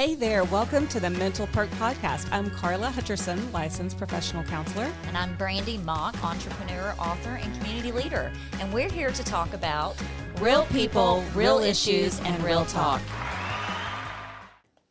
Hey there, welcome to the Mental Perk podcast. I'm Carla Hutcherson, licensed professional counselor. And I'm Brandy Mock, entrepreneur, author, and community leader. And we're here to talk about real people, real issues, and real talk.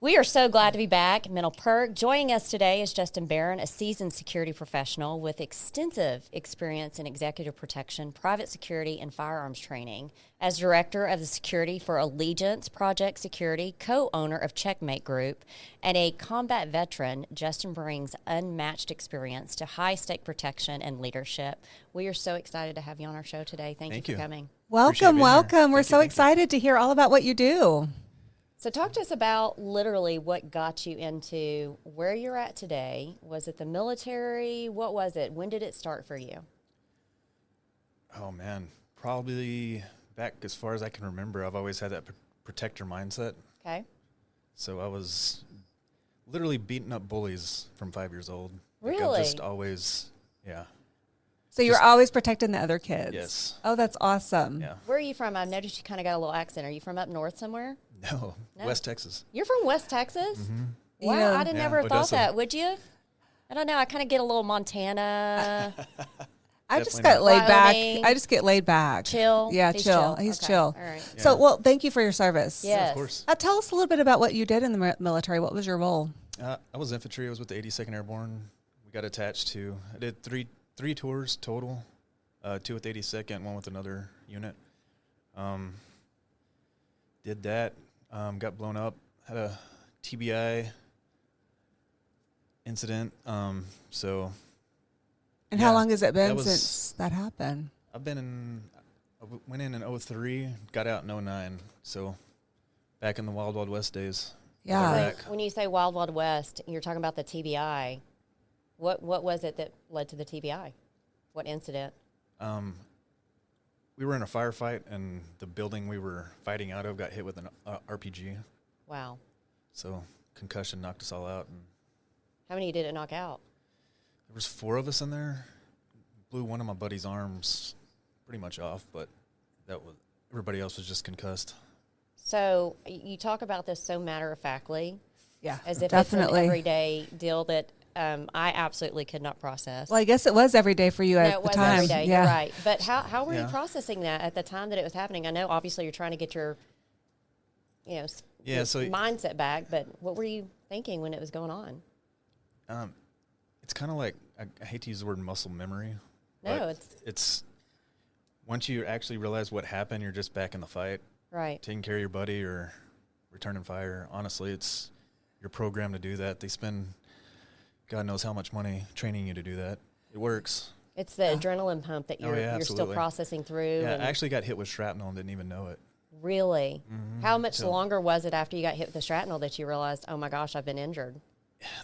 We are so glad to be back. Mental Perk. Joining us today is Justin Barron, a seasoned security professional with extensive experience in executive protection, private security, and firearms training. As director of the security for Allegiance Project Security, co-owner of Checkmate Group, and a combat veteran, Justin brings unmatched experience to high-stake protection and leadership. We are so excited to have you on our show today. Thank you for coming. Welcome. We're so excited to hear all about what you do. So talk to us about literally what got you into where you're at today. Was it the military? What was it? When did it start for you? Oh, man. Probably back as far as I can remember. I've always had that protector mindset. Okay. So I was literally beating up bullies from 5 years old. Really? Like I'm just always, yeah. So you're always protecting the other kids? Yes. Oh, that's awesome. Yeah. Where are you from? I've noticed you kind of got a little accent. Are you from up north somewhere? No, West Texas. You're from West Texas? Mm-hmm. Wow, Yeah. I'd have never thought Odessa. that. Would you? I don't know. I kind of get a little Montana. I just Definitely got not. laid back. Wyoming. I just get laid back. Chill? Yeah, He's chill. He's Okay. chill. All right. So, Yeah. well, thank you for your service. Yes. Of course. Tell us a little bit about what you did in the military. What was your role? I was infantry. I was with the 82nd Airborne. We got attached to, I did three tours total, 2 with the 82nd, 1 with another unit. Did that. Got blown up, had a TBI incident. And how long has it been since that happened? I went in 03, got out in 09. So back in the Wild Wild West days. Yeah. Iraq. So when you say Wild Wild West, you're talking about the TBI. What was it that led to the TBI? What incident? We were in a firefight, and the building we were fighting out of got hit with an RPG. Wow. So concussion knocked us all out. And How many did it knock out? there was 4 of us in there. Blew one of my buddy's arms pretty much off, but everybody else was just concussed. So you talk about this so matter-of-factly, Yeah, as if definitely. it's an everyday deal that I absolutely could not process. Well, I guess it was every day for you No, at it the was time. every day. Yeah. You're right. But how were you Yeah. processing that at the time that it was happening? I know obviously you're trying to get your, your So mindset back, but what were you thinking when it was going on? it's kind of like, I hate to use the word muscle memory. No, but it's once you actually realize what happened, you're just back in the fight, right. taking care of your buddy or returning fire. Honestly, you're programmed to do that. They spend God knows how much money training you to do that. It works. It's the adrenaline pump that you're still absolutely. processing through. Yeah, and I actually got hit with shrapnel and didn't even know it. Really? How much So- longer was it after you got hit with the shrapnel that you realized, oh my gosh, I've been injured?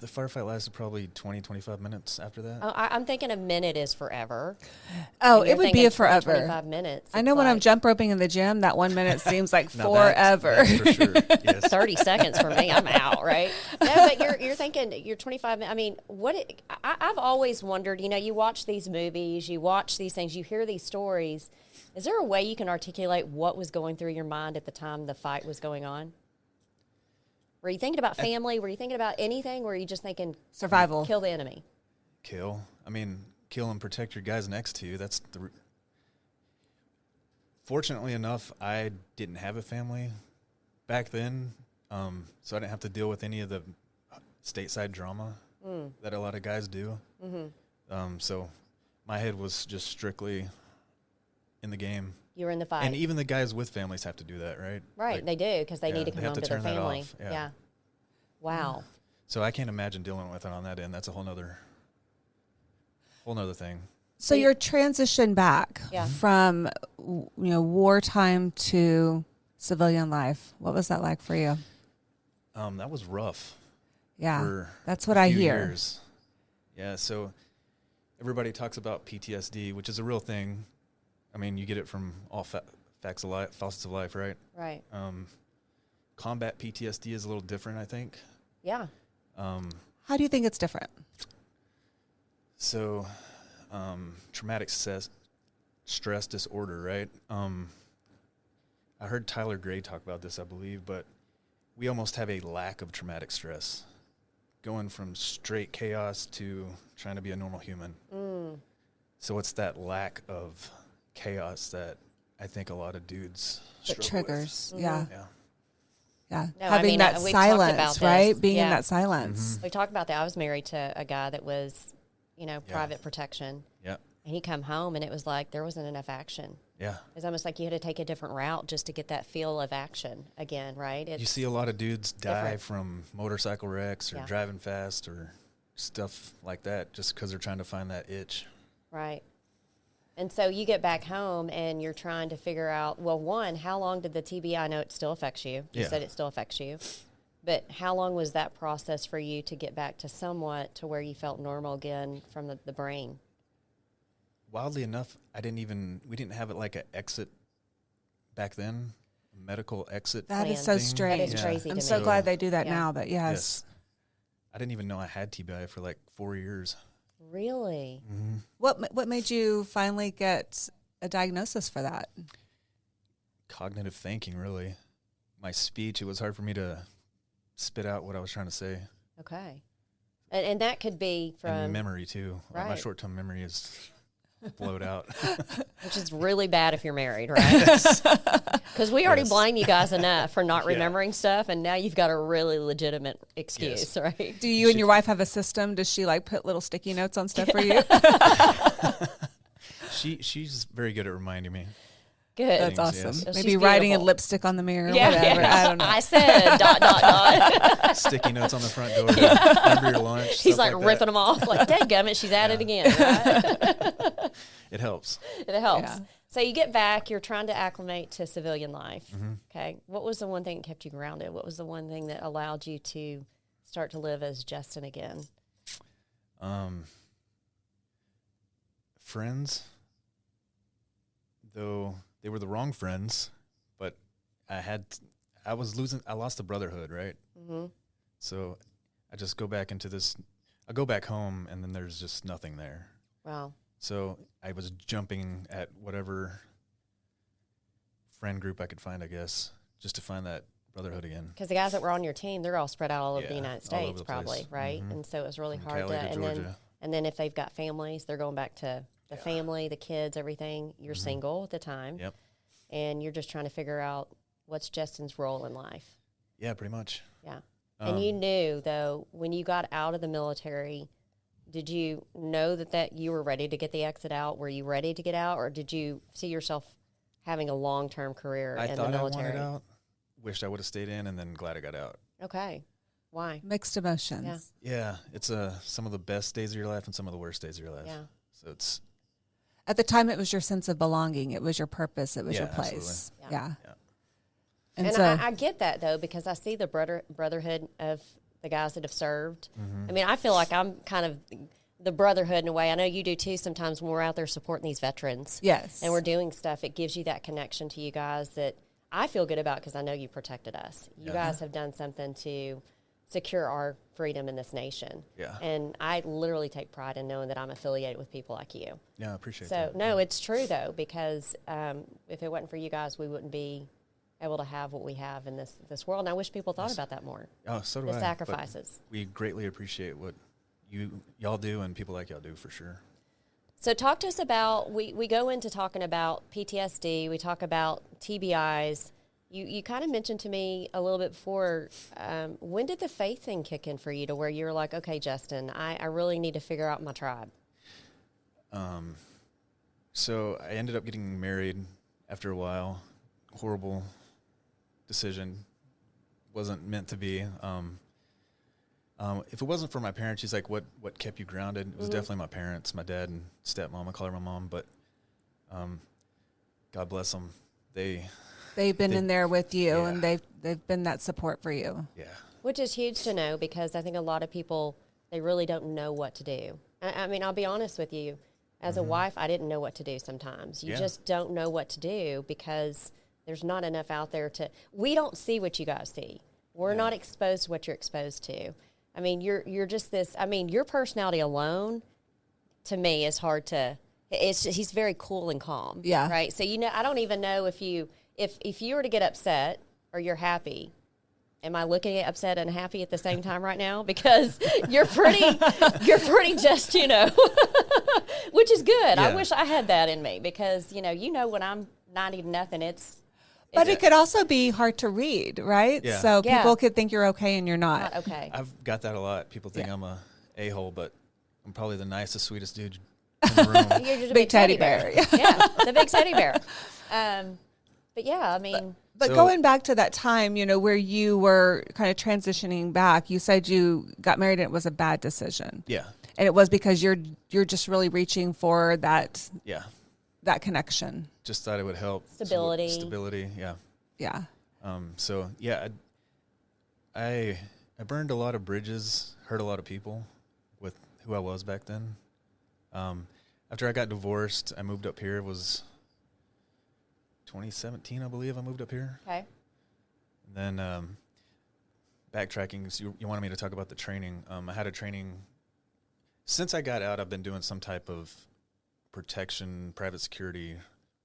The firefight lasted probably 20, 25 minutes after that. Oh, I'm thinking a minute is forever. Oh, And you're it would thinking be a 20, forever. 25 minutes. I know It's when I'm like jump roping in the gym, that 1 minute seems like Now forever. That's for sure. Yes. 30 seconds for me, I'm out, right? No, but you're thinking you're 25 minutes. I mean, I've always wondered, you watch these movies, you watch these things, you hear these stories. Is there a way you can articulate what was going through your mind at the time the fight was going on? Were you thinking about family? Were you thinking about anything? Were you just thinking Survival. kill the enemy? Kill. I mean, kill and protect your guys next to you. That's Fortunately enough, I didn't have a family back then, so I didn't have to deal with any of the stateside drama that a lot of guys do. So my head was just strictly in the game. You were in the fight. And even the guys with families have to do that, right? Right, Like, they do because they yeah, need to they come have home to to their turn that family. off, yeah. Wow. So I can't imagine dealing with it on that end. That's a whole nother thing. So your transition back Yeah. from wartime to civilian life, what was that like for you? That was rough. Yeah, For that's what a I few hear. years. Yeah, so everybody talks about PTSD, which is a real thing. I mean, you get it from all facets of life, right? Right. Combat PTSD is a little different, I think. Yeah. How do you think it's different? So, traumatic stress disorder, right? I heard Tyler Gray talk about this, I believe, but we almost have a lack of traumatic stress, going from straight chaos to trying to be a normal human. So it's that lack of chaos that I think a lot of dudes It struggle triggers. with. Yeah. Yeah. Yeah. No, I Having mean, that we've talked about silence, this. right? Being in Yeah. that silence. We talked about that. I was married to a guy that was, private protection. Yeah. And he come home and it was like there wasn't enough action. Yeah. It's almost like you had to take a different route just to get that feel of action again, right? You see a lot of dudes die different. from motorcycle wrecks or Yeah. driving fast or stuff like that just because they're trying to find that itch. Right. And so you get back home and you're trying to figure out, well, one, how long did the TBI, I know it still affects you. You Yeah. said it still affects you. But how long was that process for you to get back to somewhat to where you felt normal again from the brain? Wildly enough, we didn't have it like an exit back then, a medical exit. That is Plan. so thing. strange. That is crazy I'm to so me. glad they do that Yeah. now, but yes. I didn't even know I had TBI for like 4 years. Really? What made you finally get a diagnosis for that? Cognitive thinking, really. My speech, it was hard for me to spit out what I was trying to say. Okay. And that could be from, And memory, too. Like, my Right. short-term memory is blowed out. which is really bad if you're married, right? Because we already Yes. blame you guys enough for not Yeah. remembering stuff, and now you've got a really legitimate excuse, Yes. right? Do you and your wife have a system? Does she like put little sticky notes on stuff for you? She's very good at reminding me. Good. That's Things, awesome. yes. Oh, Maybe she's writing a beautiful. lipstick on the mirror, Yeah, whatever. yeah. I don't know. I said ... Sticky notes on the front door to remember your lunch. He's stuff like that. ripping them off. Like, dadgummit, she's at it again. Right? It helps. It helps. Yeah. So you get back, you're trying to acclimate to civilian life. Mm-hmm. Okay. What was the one thing that kept you grounded? What was the one thing that allowed you to start to live as Justin again? Friends, though they were the wrong friends, but I lost the brotherhood, right? Mm-hmm. So I just go back into this. I go back home, and then there's just nothing there. Wow. So I was jumping at whatever friend group I could find, I guess, just to find that brotherhood again. Because the guys that were on your team, they're all spread out all over the Yeah, United all over States, the probably, place. right? Mhm. And so it was really From hard Cali to, to Georgia. and then if they've got families, they're going back to the family, the kids, everything. You're single at the time. Yep. And you're just trying to figure out what's Justin's role in life. Yeah, pretty much. Yeah. And you knew, though, when you got out of the military, did you know that you were ready to get the exit out? Were you ready to get out, or did you see yourself having a long-term career I in the thought I military? wanted out. Wished I would have stayed in, and then glad I got out. Okay. Why? Mixed emotions. Yeah. Yeah, it's some of the best days of your life and some of the worst days of your life. Yeah. So it's At the time, it was your sense of belonging. It was your purpose. It was Yeah, your place. absolutely. Yeah. Yeah. And so, I get that, though, because I see the brotherhood of the guys that have served. Mm-hmm. I mean, I feel like I'm kind of the brotherhood in a way. I know you do, too, sometimes when we're out there supporting these veterans. yes. And we're doing stuff. It gives you that connection to you guys that I feel good about because I know you protected us. You guys have done something to secure our freedom in this nation. Yeah. And I literally take pride in knowing that I'm affiliated with people like you. yeah, I appreciate So, that. no, it's true, though, because if it wasn't for you guys, we wouldn't be able to have what we have in this world. And I wish people thought about that more. Oh, so do The I. but sacrifices. We greatly appreciate what y'all do and people like y'all do for sure. So talk to us about, we go into talking about PTSD, we talk about TBIs. You kind of mentioned to me a little bit before, when did the faith thing kick in for you to where you were like, okay, Justin, I really need to figure out my tribe? So I ended up getting married after a while. Horrible decision. Wasn't meant to be. If it wasn't for my parents, she's like, what kept you grounded? It was definitely my parents, my dad and stepmom. I call her my mom, but God bless them. They've been in there with you, Yeah. and they've been that support for you. Yeah. Which is huge to know because I think a lot of people, they really don't know what to do. I mean, I'll be honest with you. As a wife, I didn't know what to do sometimes. You Yeah. just don't know what to do because there's not enough out there we don't see what you guys see. We're not exposed to what you're exposed to. I mean, you're just this, I mean, your personality alone, to me, is hard to, he's very cool and calm. Yeah. Right? So, I don't even know if you were to get upset or you're happy, Am I looking upset and happy at the same time right now? Because you're pretty just, which is good. Yeah. I wish I had that in me because, when I'm 90-0, But it could also be hard to read, right? Yeah. So Yeah. people could think you're okay and you're not. not okay. I've got that a lot. People think I'm a-hole, but I'm probably the nicest, sweetest dude in the room. You're just a Big teddy bear. Yeah, the big teddy bear. But yeah, I mean. But So- going back to that time, where you were kind of transitioning back, you said you got married and it was a bad decision. Yeah. And it was because you're just really reaching for that connection. Just thought it would help. Stability. Stability, yeah. Yeah. So, yeah, I burned a lot of bridges, hurt a lot of people with who I was back then. After I got divorced, I moved up here. It was 2017, I believe I moved up here. Okay. And then backtracking, so you wanted me to talk about the training. I had a training. Since I got out, I've been doing some type of protection, private security,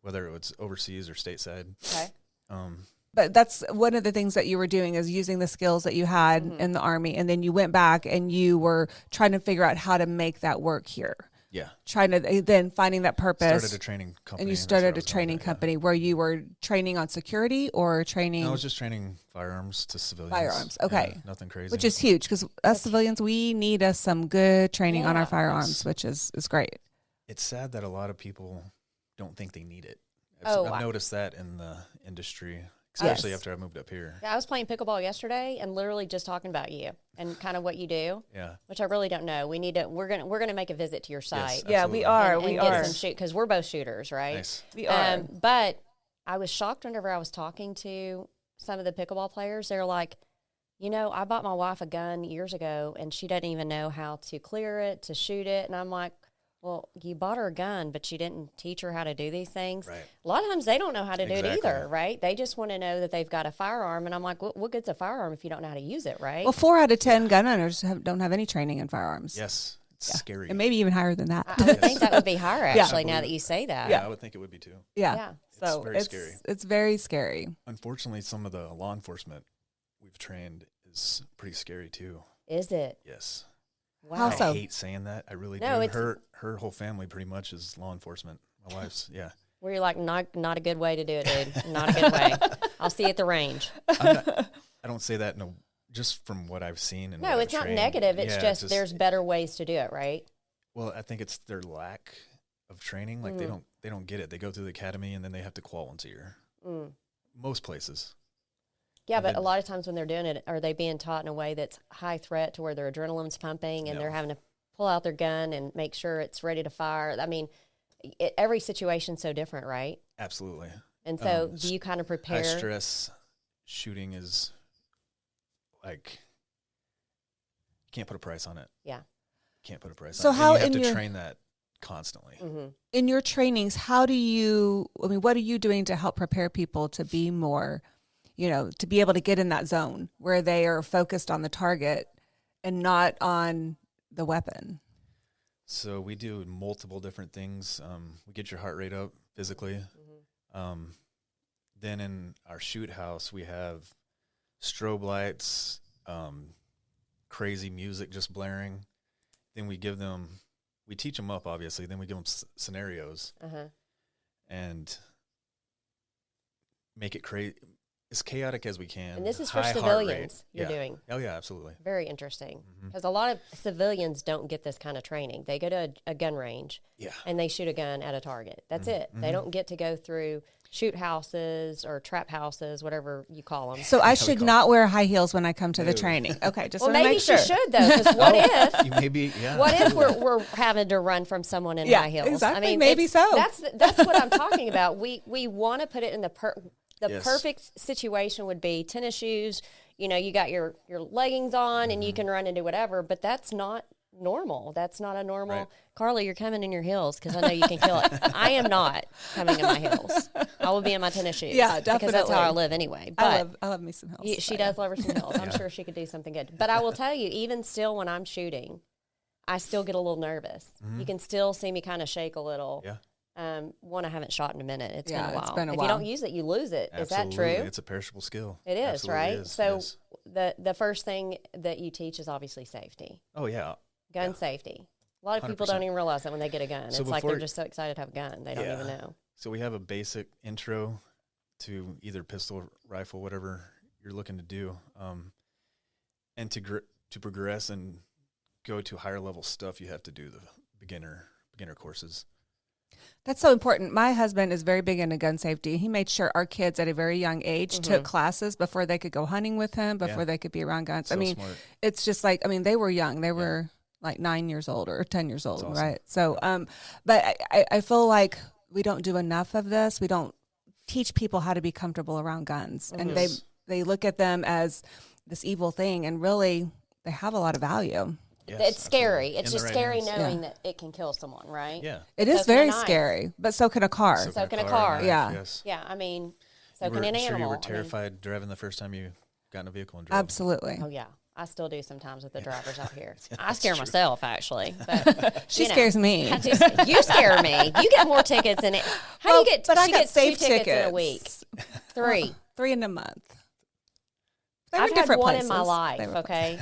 whether it was overseas or stateside. Okay. But that's one of the things that you were doing is using the skills that you had in the Army. And then you went back and you were trying to figure out how to make that work here. Yeah. Trying to then finding that purpose. Started a training company. And you that's what I started a was training doing, yeah. company where you were training on security or training No, I was just training firearms to civilians. firearms. Okay. Yeah, nothing crazy. Which is huge because us civilians, we need us some good training on Yeah. our firearms, Yes. which is great. It's sad that a lot of people don't think they need it. Oh, I've wow. noticed that in the industry, especially Yes. after I moved up here. Yeah, I was playing pickleball yesterday and literally just talking about you and kind of what you do, Yeah. which I really don't know. We're gonna make a visit to your site. Yes, Yeah, we absolutely. are. and We get are. some shoot because we're both shooters, right? Nice. We are. But I was shocked whenever I was talking to some of the pickleball players. They're like, I bought my wife a gun years ago and she doesn't even know how to clear it, to shoot it. And I'm like, well, you bought her a gun, but you didn't teach her how to do these things. Right. A lot of times they don't know how to do it Exactly. either, right? They just want to know that they've got a firearm. And I'm like, what good's a firearm if you don't know how to use it, right? Well, 4 out of 10 gun owners don't have any training in firearms. Yes. It's scary. And maybe even higher than that. I would think that would be higher, Yeah. actually, now that you say that. Yeah, I would think it would be too. Yeah. Yeah. So very scary. It's very scary. Unfortunately, some of the law enforcement we've trained is pretty scary too. Is it? Yes. Wow. How so? I hate saying that. I really No, do. it's- Her whole family pretty much is law enforcement. My wife's, yeah. Where you're like, not a good way to do it, dude. Not a good way. I'll see you at the range. I don't say that just from what I've seen. And No, what it's I've not trained. negative. It's Yeah, just there's better ways to do it, right? Well, I think it's their lack of training. Like they don't get it. They go through the academy and then they have to qual once a year. Most places. Yeah, And but then- a lot of times when they're doing it, are they being taught in a way that's high threat to where their adrenaline's pumping and No. they're having to pull out their gun and make sure it's ready to fire? I mean, every situation's so different, right? Absolutely. And so do you kind of prepare? High stress shooting is like, you can't put a price on it. Yeah. Can't put a price So on it. how And in you have to your- train that constantly. In your trainings, what are you doing to help prepare people to be more, to be able to get in that zone where they are focused on the target and not on the weapon? So we do multiple different things. We get your heart rate up physically. Then in our shoot house, we have strobe lights, crazy music just blaring. Then we teach them up, obviously. Then we give them scenarios and make it as chaotic as we can. And this is for High heart rate. civilians you're Yeah. doing. Oh, yeah, absolutely. Very interesting. Because a lot of civilians don't get this kind of training. They go to a gun range Yeah. and they shoot a gun at a target. That's it. They don't get to go through shoot houses or trap houses, whatever you call them. So I should not wear high heels when I come to the training. Okay, just Well, want to maybe make sure. she should though, because what if? You maybe, yeah. What if we're having to run from someone in Yeah, high heels? exactly. I mean, Maybe so. That's what I'm talking about. We want to put it in the Yes. perfect situation would be tennis shoes. You got your leggings on and you can run and do whatever, but that's not normal. That's not a normal. Right. Carly, you're coming in your heels because I know you can kill it. I am not coming in my heels. I will be in my tennis shoes. Yeah, because that's how I definitely. live anyway. But I love me some heels. she does love her some heels. I'm sure she could do something good. But I will tell you, even still when I'm shooting, I still get a little nervous. You can still see me kind of shake a little. Yeah. One, I haven't shot in a minute. It's been a while. It's been a if while. you don't use it, you lose it. Absolutely. Is that true? It's a perishable skill. It is, Absolutely right? is. So Yes. the first thing that you teach is obviously safety. Oh, yeah. Gun safety. A lot of people 100%. don't even realize that when they get a gun. So it's like they're before- just so excited to have a gun. They don't even know. So we have a basic intro to either pistol, rifle, whatever you're looking to do. And to progress and go to higher level stuff, you have to do the beginner courses. That's so important. My husband is very big into gun safety. He made sure our kids at a very young age took classes before they could go hunting with him, before they could be around guns. So I mean, smart. it's just like, I mean, they were young. They were like 9 years old or 10 years old, awesome. right? So, but I feel like we don't do enough of this. We don't teach people how to be comfortable around guns. And they look at them as this evil thing, and really they have a lot of value. Yes, It's scary. absolutely. It's In just the right scary hands. knowing that it can kill someone, right? Yeah. It So is can a very knife. scary, but so can a car. So can a car. knife, Yeah. Yes. Yeah, I mean, so You can were- an sure animal. you I were mean, terrified driving the first time you got in a vehicle and drove. Absolutely. oh, yeah. I still do sometimes with the drivers out here. I scare myself, actually. But, She you know, scares me. You scare me. You get more tickets than it. How do you get? But I she got gets safe 2 tickets in a tickets. week. 3. 3 in a month. They were I've had different one in my places. life. They were- Okay,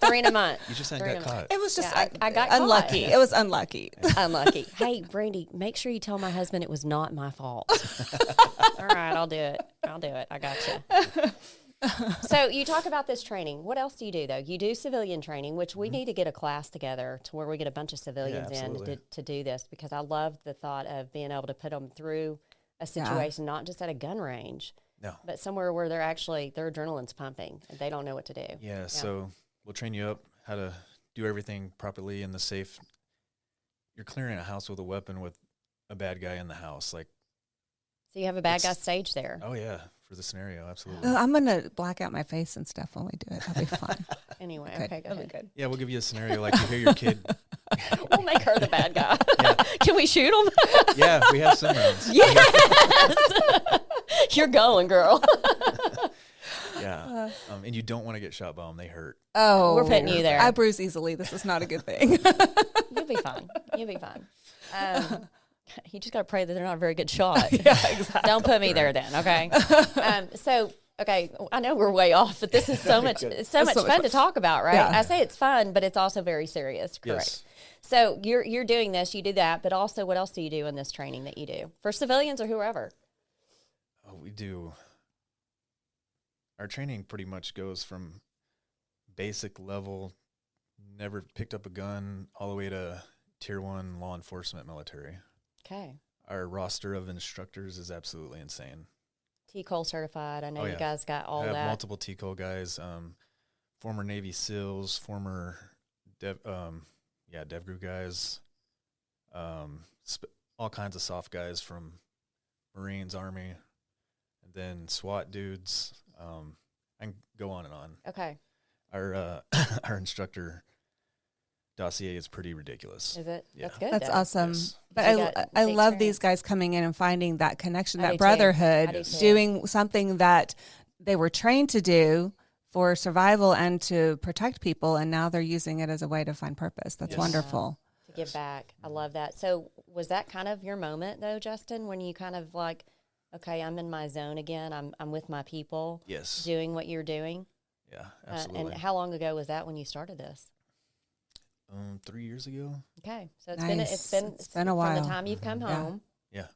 3 in a month. You just hadn't 3 got in a month. caught. It was just I got unlucky. caught. It was unlucky. Unlucky. Hey, Brandy, make sure you tell my husband it was not my fault. All right, I'll do it. I got you. So you talk about this training. What else do you do, though? You do civilian training, which we need to get a class together to where we get a bunch of civilians in absolutely. to do this, because I love the thought of being able to put them through a situation, not just at a gun range, No. but somewhere where their adrenaline's pumping and they don't know what to do. Yeah, so we'll train you up how to do everything properly in the safe. You're clearing a house with a weapon with a bad guy in the house. Like, So you have a bad guy stage there. oh, yeah, for the scenario, absolutely. I'm going to black out my face and stuff when we do it. That'll be fun. Anyway, Good. okay, go That'll ahead. be good. Yeah, we'll give you a scenario like you hear your kid. We'll make her the bad guy. Can we shoot him? Yeah, we have some rounds. Yes. You're going, girl. Yeah. And you don't want to get shot by them. They hurt. Oh, We're putting you there. I bruise easily. This is not a good thing. You'll be fine. You'll be fine. You just got to pray that they're not a very good shot. Yeah, exactly. Don't put me there then, okay? Okay, I know we're way off, but this is so much fun to talk about, right? Yeah. I say it's fun, but it's also very serious, correct? Yes. So you're doing this, you do that, but also what else do you do in this training that you do for civilians or whoever? Oh, we do. Our training pretty much goes from basic level, never picked up a gun, all the way to tier 1 law enforcement military. Okay. Our roster of instructors is absolutely insane. T-Cole certified. I know Oh, you yeah. guys got all I have that. multiple TCO guys, former Navy SEALs, former Dev Group guys, all kinds of soft guys from Marines, Army, and then SWAT dudes. I can go on and on. Okay. Our our instructor dossier is pretty ridiculous. Is it? Yeah. That's good. That's though. awesome. Yes. But You got I the love experience. these guys coming in and finding that connection, I do that too. brotherhood, I do too. doing something that they were trained to do for survival and to protect people, and now they're using it as a way to find purpose. That's Yes. wonderful. To give back. I love that. So was that kind of your moment though, Justin, when you kind of like, okay, I'm in my zone again. I'm with my people Yes. doing what you're doing. Yeah, absolutely. And how long ago was that when you started this? 3 years ago. Okay. So it's Nice. been It's been a from while. the time you've come Yeah. home Yeah.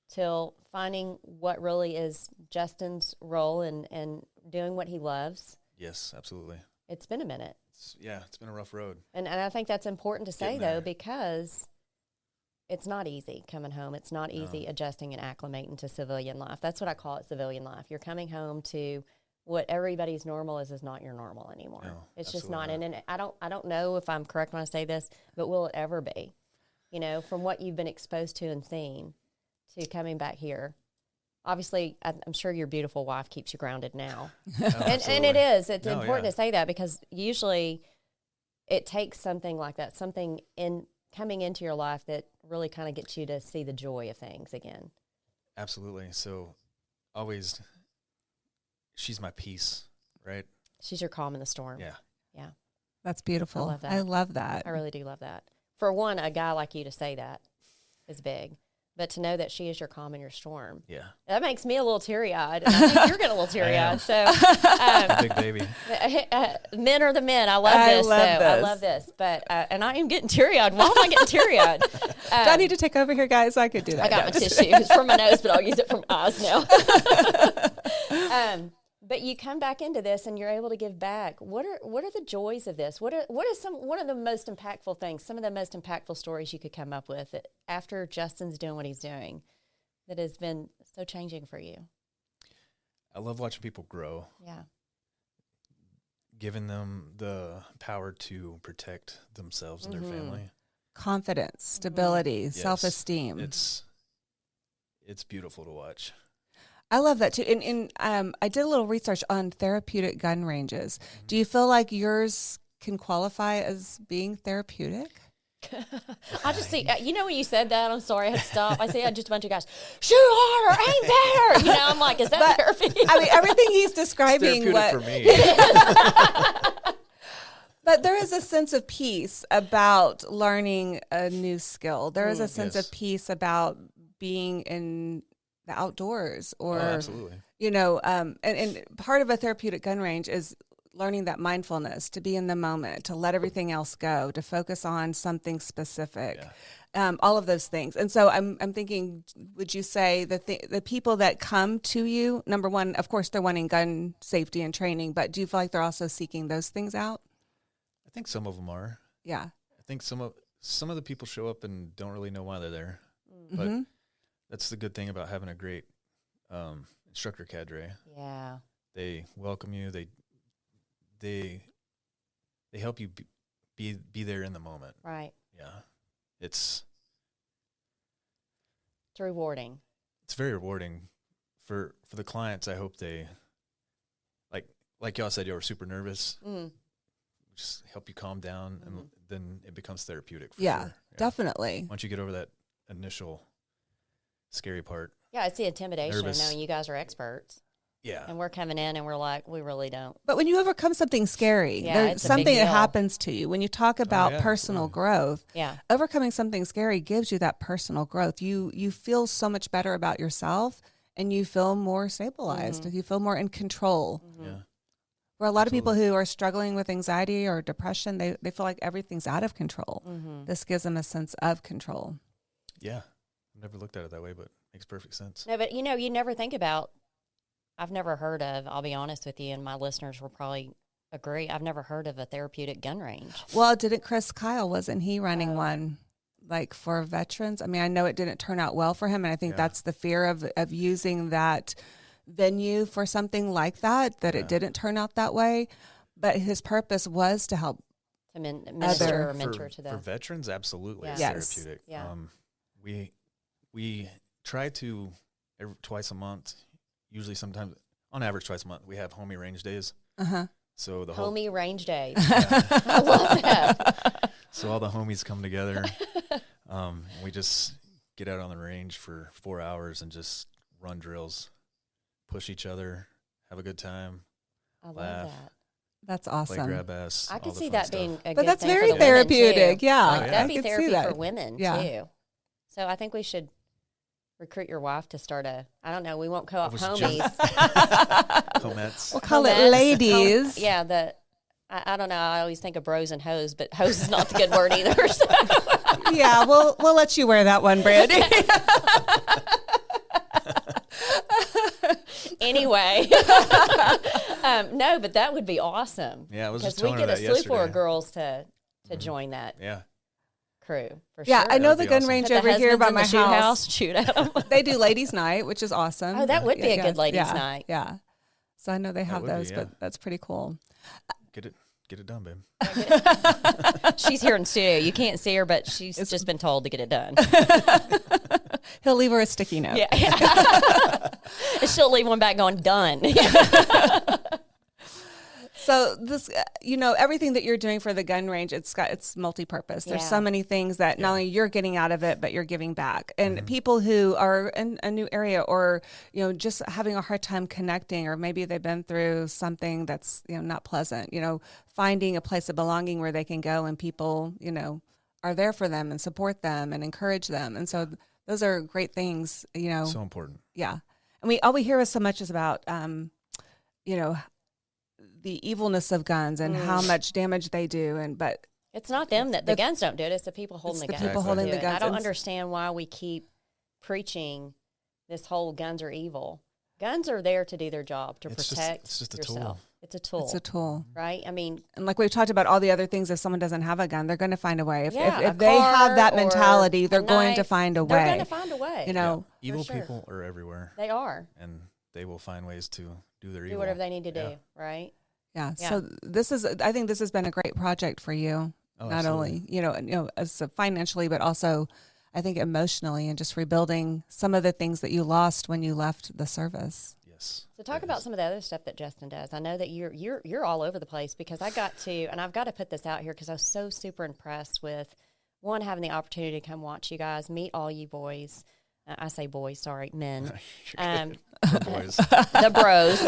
till finding what really is Justin's role and doing what he loves. Yes, absolutely. It's been a minute. It's been a rough road. And I think that's important to say, Getting though, there. because it's not easy coming home. It's not easy adjusting and acclimating to civilian life. That's what I call it, civilian life. You're coming home to what everybody's normal is not your normal anymore. No, It's just not. absolutely And I don't know if I'm correct when I say this, but will it ever be? You know, from what you've been exposed to and seen to coming back here. Obviously, I'm sure your beautiful wife keeps you grounded now. And it is. It's important to say that, because usually it takes something like that, something in coming into your life that really kind of gets you to see the joy of things again. Absolutely. So always, she's my peace, right? She's your calm in the storm. Yeah. Yeah. That's beautiful. I love that. I love that. I really do love that. For one, a guy like you to say that. is big. But to know that she is your calm and your storm. Yeah. That makes me a little teary-eyed. And I think you're getting a little teary-eyed. So, Big baby. Men are the men. I love this. I love this. But, and I am getting teary-eyed. Why am I getting teary-eyed? Do I need to take over here, guys? I could do that. I got my tissue. It's from my nose, but I'll use it from eyes now. But you come back into this and you're able to give back. What are the joys of this? What is one of the most impactful things, some of the most impactful stories you could come up with that after Justin's doing what he's doing that has been so changing for you? I love watching people grow. Yeah. Giving them the power to protect themselves and their family. Confidence, stability, Yes. self-esteem. It's beautiful to watch. I love that too. And I did a little research on therapeutic gun ranges. Do you feel like yours can qualify as being therapeutic? I just see, when you said that, I'm sorry, I had to stop. I see just a bunch of guys, shoot harder, aim better. I'm like, is that therapy? I mean, everything he's describing. It's therapeutic for me. But there is a sense of peace about learning a new skill. There is a sense of peace about being in the outdoors or, absolutely. And part of a therapeutic gun range is learning that mindfulness, to be in the moment, to let everything else go, to focus on something specific, all of those things. And so I'm thinking, would you say that the people that come to you, number one, of course, they're wanting gun safety and training, but do you feel like they're also seeking those things out? I think some of them are. Yeah. I think some of the people show up and don't really know why they're there. But that's the good thing about having a great instructor cadre. Yeah. They welcome you. They help you be there in the moment. Right. Yeah. It's rewarding. It's very rewarding for the clients. I hope they like y'all said, you were super nervous. Just help you calm down, and then it becomes therapeutic. For sure. Yeah, definitely. Once you get over that initial scary part. Yeah, it's the intimidation Nervous. of knowing you guys are experts. Yeah. And we're coming in and we're like, we really don't. But when you overcome something scary, there's something that happens to you. When you talk about personal growth, overcoming something scary gives you that personal growth. You feel so much better about yourself, and you feel more stabilized. You feel more in control. Yeah. Where a lot of people who are struggling with anxiety or depression, they feel like everything's out of control. This gives them a sense of control. Yeah. I've never looked at it that way, but it makes perfect sense. No, but you never think about, I've never heard of, I'll be honest with you, and my listeners will probably agree, I've never heard of a therapeutic gun range. Well, didn't Chris Kyle, wasn't he running one like for veterans? I mean, I know it didn't turn out well for him, and I think that's the fear of using that venue for something like that it didn't turn out that way. But his purpose was to help to minister or mentor to them. For veterans, absolutely, it's Yes. therapeutic. Yeah. We try to twice a month, usually sometimes on average twice a month, we have homie range days. So the homie range days. I love that. So all the homies come together. And we just get out on the range for 4 hours and just run drills, push each other, have a good time. I love laugh, that. That's awesome. play grab ass. I all could the see fun that stuff. being a But good that's thing very for the women, therapeutic. too. Yeah, That'd I be could see therapy that. for women too. So I think we should recruit your wife to start I don't know, we won't call it homies. Homettes. We'll call it ladies. I don't know, I always think of bros and hoes, but hoes is not the good word either. So. Yeah, we'll let you wear that one, Brandy. Anyway, no, but that would be awesome. Yeah, I was just because we telling her get that a slew for yesterday. girls to join that crew for Yeah, sure. I know That'd the be gun awesome. range Put the over here husbands by in my the shoot house, shoot at them. They do ladies' night, which is awesome. Oh, that would be a good ladies' night. Yeah, so I know they have would be, those, but that's pretty cool. Get it done, babe. She's here in studio. You can't see her, but she's just been told to get it done. He'll leave her a sticky note. Yeah. And she'll leave one back going, done. So this, everything that you're doing for the gun range, it's multi-purpose. There's so many things that not only you're getting out of it, but you're giving back. And people who are in a new area or, just having a hard time connecting, or maybe they've been through something that's, not pleasant, finding a place of belonging where they can go and people, are there for them and support them and encourage them. And so those are great things, So important. Yeah. And all we hear is so much is about, the evilness of guns and how much damage they do. But it's not them that the guns don't do it. It's the people holding the guns. People holding the guns. I don't understand why we keep preaching this whole guns are evil. Guns are there to do their job, to protect it's just a yourself. tool. It's a tool. Right? I mean, and like we've talked about all the other things, if someone doesn't have a gun, they're going to find a way. If they car have that mentality, they're going to find a way. They're going to find a way. Evil people are everywhere. They are. And they will find ways to do their evil. Do whatever they need to do, right? Yeah. So I think this has been a great project for you. Not only, as financially, but also I think emotionally, and just rebuilding some of the things that you lost when you left the service. Yes. So talk about some of the other stuff that Justin does. I know that you're all over the place, because I've got to put this out here because I was so super impressed with having the opportunity to come watch you guys, meet all you boys. I say boys, sorry, men. The boys. The bros.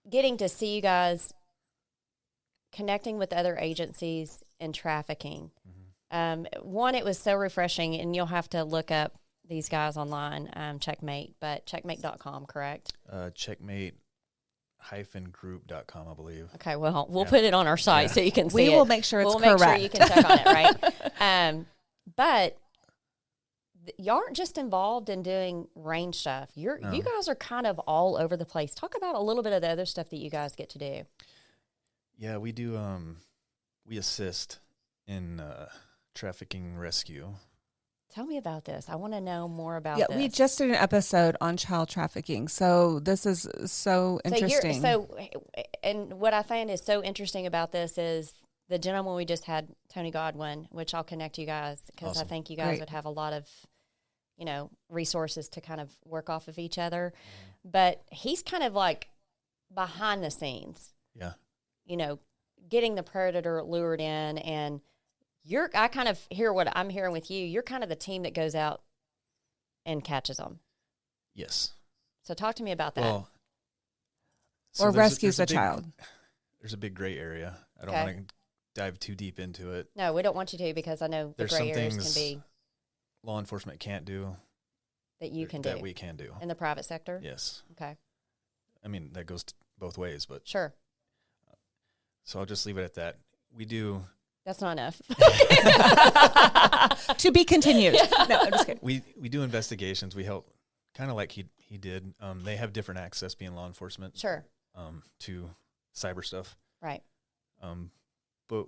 Getting to see you guys connecting with other agencies in trafficking. One, it was so refreshing, and you'll have to look up these guys online, Checkmate, but checkmate.com, correct? Checkmate-group.com, I believe. Okay, well, we'll put it on our site so you can see it. We will make sure it's correct. We'll make sure you can check on it, right? But you aren't just involved in doing range stuff. You guys are kind of all over the place. Talk about a little bit of the other stuff that you guys get to do. Yeah, we do. We assist in trafficking rescue. Tell me about this. I want to know more about this. We just did an episode on child trafficking, so this is so interesting. And what I find is so interesting about this is the gentleman we just had, Tony Godwin, which I'll connect you guys, because Awesome. I think you guys would have a lot of, resources to kind of work off of each other. But he's kind of like behind the scenes. Yeah. Getting the predator lured in, and I kind of hear what I'm hearing with you. You're kind of the team that goes out and catches them. Yes. So talk to me about that. Well, or rescues a child. There's a big gray area. I don't want to dive too deep into it. No, we don't want you to, because I know the gray areas can be law enforcement can't do that you can do. That we can do. In the private sector? Yes. Okay. I mean, that goes both ways, but. Sure. So I'll just leave it at that. We do. That's not enough. To be continued. No, I'm just kidding. We do investigations. We help, kind of like he did. They have different access, being law enforcement. Sure. To cyber stuff. Right. But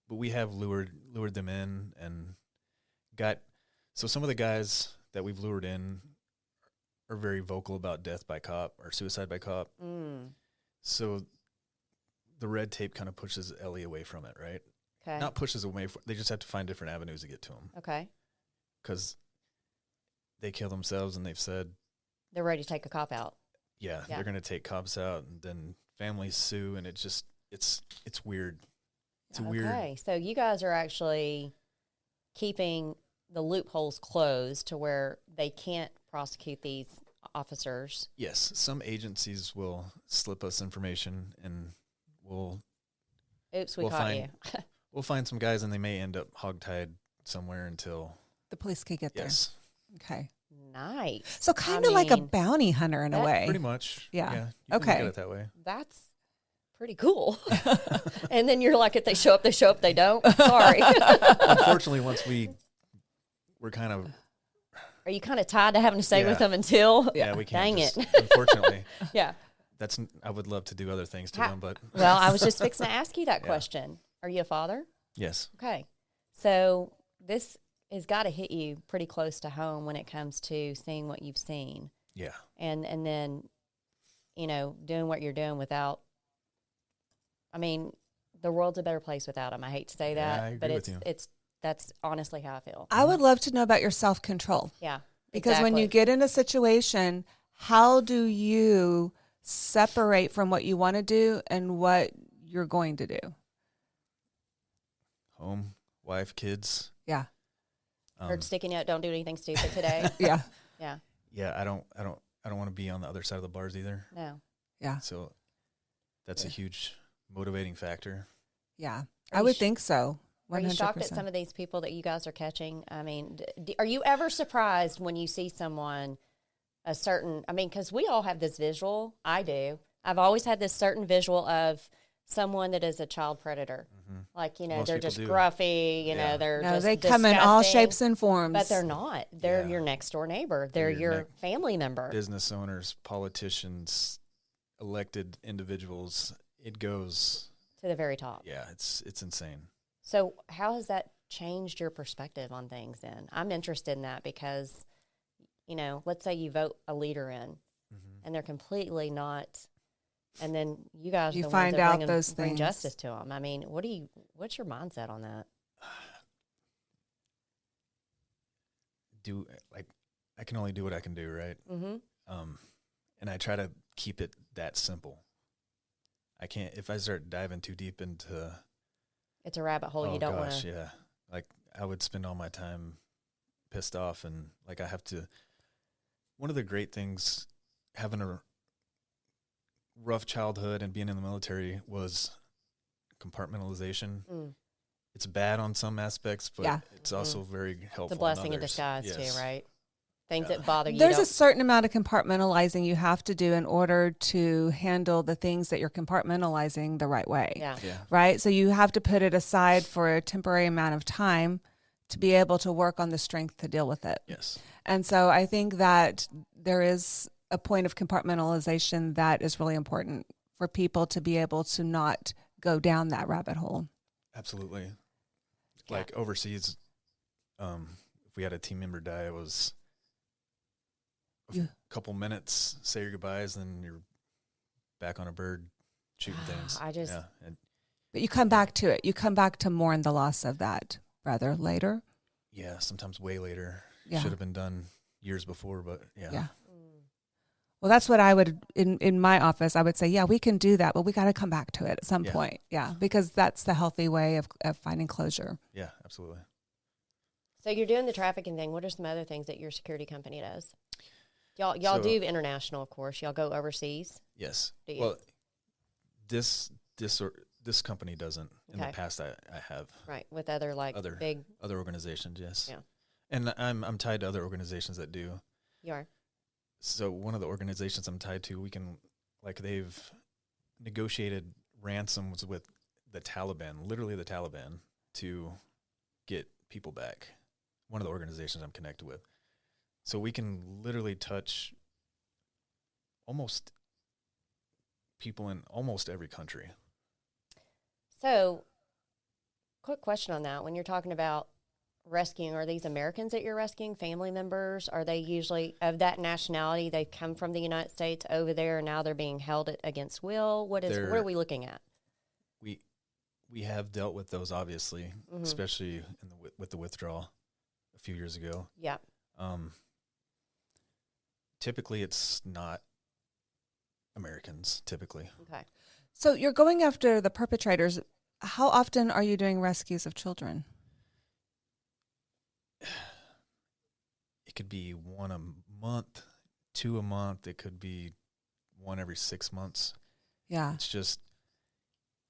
we have lured them in and so some of the guys that we've lured in are very vocal about death by cop or suicide by cop. So the red tape kind of pushes Ellie away from it, right? Okay. Not pushes away. They just have to find different avenues to get to him. Okay. Because they kill themselves, and they've said they're ready to take a cop out. Yeah. They're going to take cops out, and then families sue, and it's weird. It's weird. Okay, so you guys are actually keeping the loopholes closed to where they can't prosecute these officers. Yes, some agencies will slip us information, and we'll caught you. We'll find some guys, and they may end up hogtied somewhere until the police can get there. Yes. Okay. Nice. So kind of like a bounty hunter in a way. Pretty much. Yeah. You can look at it that way. That's pretty cool. And then you're like, if they show up, they don't. Sorry. Unfortunately, once we're kind of. Are you kind of tied to having to stay with them until? Yeah, we can't. Dang it. Unfortunately. Yeah. I would love to do other things to them, but. Well, I was just fixing to ask you that question. Are you a father? Yes. Okay. So this has got to hit you pretty close to home when it comes to seeing what you've seen. Yeah. And then, doing what you're doing without, the world's a better place without them. I hate to say that, I agree but with you. that's honestly how I feel. I would love to know about your self-control. Yeah. Because when you get in a situation, how do you separate from what you want to do and what you're going to do? Home, wife, kids. Yeah. Heard sticking out, don't do anything stupid today. Yeah. Yeah. Yeah, I don't want to be on the other side of the bars either. No. Yeah. So that's a huge motivating factor. Yeah. I would think so. Are you shocked at some of these people that you guys are catching? I mean, are you ever surprised when you see someone a certain, I mean, because we all have this visual. I do. I've always had this certain visual of someone that is a child predator. Mm-hmm. Like, you know, Most they're people just do. gruffy, you know, they're just they come in all shapes and forms. But they're not. They're your next door neighbor. They're your family member. Business owners, politicians, elected individuals. It goes to the very top. Yeah, it's insane. So how has that changed your perspective on things then? I'm interested in that because, you know, let's say you vote a leader in and they're completely not, and then you guys you are the find ones that out those bring things. justice to them. I mean, what's your mindset on that? I can only do what I can do, right? Mm-hmm. And I try to keep it that simple. I can't, if I start diving too deep into... It's a rabbit hole you don't want to... yeah. Like, I would spend all my time pissed off, and, like, I have to... One of the great things, having a rough childhood and being in the military, was compartmentalization. Mm. It's bad on some aspects, but it's also very helpful. It's a blessing in disguise, too, right? Things that bother you. There's a certain amount of compartmentalizing you have to do in order to handle the things that you're compartmentalizing the right way. Yeah. Right? So you have to put it aside for a temporary amount of time to be able to work on the strength to deal with it. Yes. And so I think that there is a point of compartmentalization that is really important for people to be able to not go down that rabbit hole. Absolutely. Like overseas, if we had a team member die, it was a couple minutes, say your goodbyes, then you're back on a bird shooting things. But you come back to it. You come back to mourn the loss of that brother later. Yeah, sometimes way later. Yeah. Should have been done years before, but yeah. Well, that's what I would, in my office, I would say, yeah, we can do that, but we got to come back to it at some point. Yeah, because that's the healthy way of finding closure. Yeah, absolutely. So you're doing the trafficking thing. What are some other things that your security company does? Y'all do international, of course. Y'all go overseas. Yes. Do you? Well, this company doesn't. In the past, I have. Right, with other other organizations. Yes. Yeah. And I'm tied to other organizations that do. You are. So one of the organizations I'm tied to, they've negotiated ransoms with the Taliban, literally the Taliban, to get people back. One of the organizations I'm connected with. So we can literally touch almost people in almost every country. So, quick question on that. When you're talking about rescuing, are these Americans that you're rescuing, family members? Are they usually of that nationality? They come from the United States over there, and now they're being held against will? What are we looking at? We have dealt with those, obviously, especially with the withdrawal a few years ago. Yeah. Typically, it's not Americans, typically. Okay. So you're going after the perpetrators. How often are you doing rescues of children? It could be one a month, two a month. It could be one every 6 months. Yeah. It's just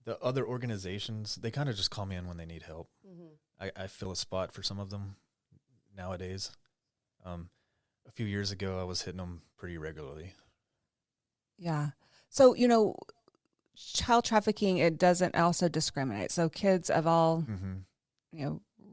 the other organizations, they kind of just call me in when they need help. Mm-hmm. I fill a spot for some of them nowadays. A few years ago, I was hitting them pretty regularly. Yeah. So, child trafficking, it doesn't also discriminate. So kids of all,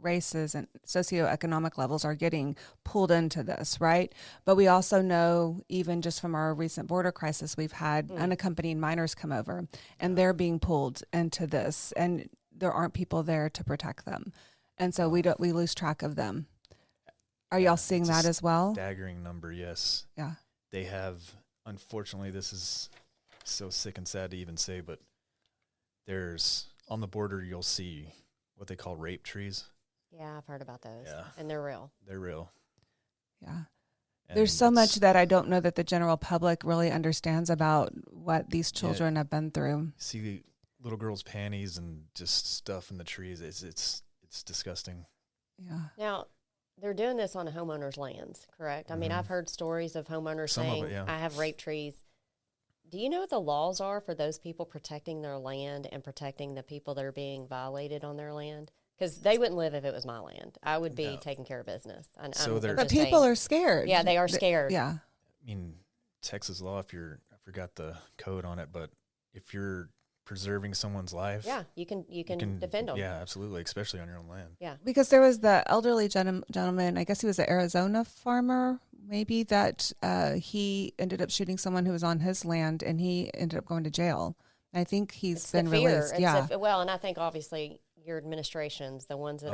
races and socioeconomic levels are getting pulled into this, right? But we also know, even just from our recent border crisis, we've had unaccompanied minors come over, and they're being pulled into this, and there aren't people there to protect them. And so we lose track of them. Are y'all seeing that as well? Staggering number, yes. Yeah. They have, unfortunately, this is so sick and sad to even say, but there's, on the border, you'll see what they call rape trees. Yeah, I've heard about those. Yeah. And they're real. They're real. Yeah. And there's so much that I don't know that the general public really understands about what these children have been through. See little girls' panties and just stuff in the trees. It's disgusting. Yeah. Now, they're doing this on a homeowner's lands, correct? I mean, I've heard stories of homeowners saying, I have rape trees. Do you know what the laws are for those people protecting their land and protecting the people that are being violated on their land? because they wouldn't live if it was my land. I would be taking care of business. But people are scared. Yeah, they are scared. Yeah. I mean, Texas law, I forgot the code on it, but if you're preserving someone's life. Yeah, you can defend them. Yeah, absolutely, especially on your own land. Yeah. Because there was the elderly gentleman, I guess he was an Arizona farmer, maybe, that he ended up shooting someone who was on his land, and he ended up going to jail. I think he's been released. Well, and I think obviously your administrations, the ones that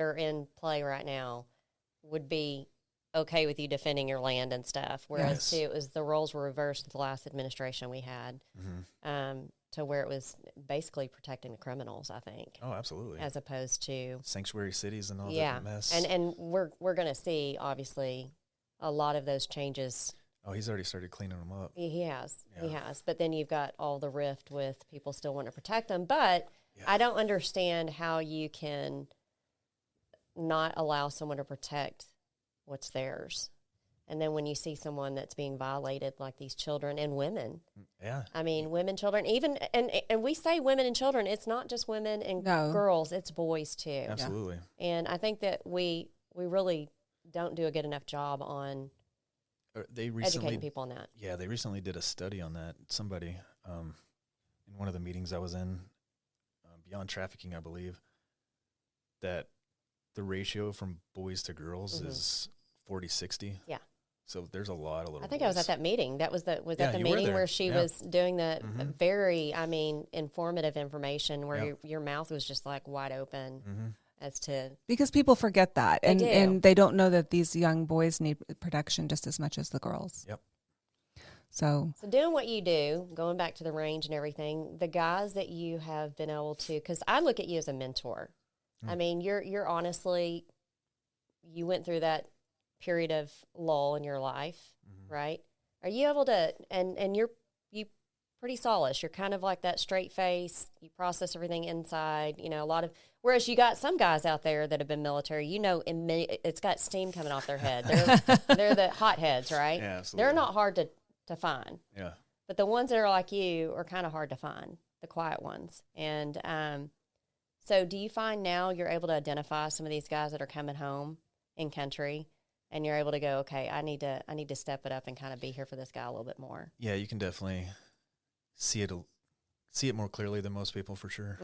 are in play right now, would be okay with you defending your land and stuff. Whereas too, the roles were reversed with the last administration we had, to where it was basically protecting the criminals, I think. Oh, absolutely. As opposed to sanctuary cities and all that mess. And we're going to see obviously a lot of those changes. Oh, he's already started cleaning them up. He has. But then you've got all the rift with people still wanting to protect them. But I don't understand how you can not allow someone to protect what's theirs. And then when you see someone that's being violated, like these children and women. Yeah. I mean, women, children, even, and we say women and children, it's not just women and girls, it's boys too. Absolutely. And I think that we really don't do a good enough job on educating people on that. Yeah, they recently did a study on that. Somebody, in one of the meetings I was in, Beyond Trafficking, I believe, that the ratio from boys to girls is 40-60. Yeah. So there's a lot of little I think boys. I was at that meeting. That was that the meeting where she was doing the very, informative information where your mouth was just like wide open as to. Because people forget that. And they don't know that these young boys need protection just as much as the girls. Yep. So doing what you do, going back to the range and everything, the guys that you have been able to, because I look at you as a mentor. I mean, you're honestly, you went through that period of lull in your life, right? Are you able to, and you pretty solid. You're kind of like that straight face. You process everything inside, a lot of, whereas you got some guys out there that have been military, it's got steam coming off their head. They're the hotheads, right? Yeah, absolutely. They're not hard to find. Yeah. But the ones that are like you are kind of hard to find, the quiet ones. And so do you find now you're able to identify some of these guys that are coming home in country, and you're able to go, okay, I need to step it up and kind of be here for this guy a little bit more? Yeah, you can definitely see it more clearly than most people, for sure.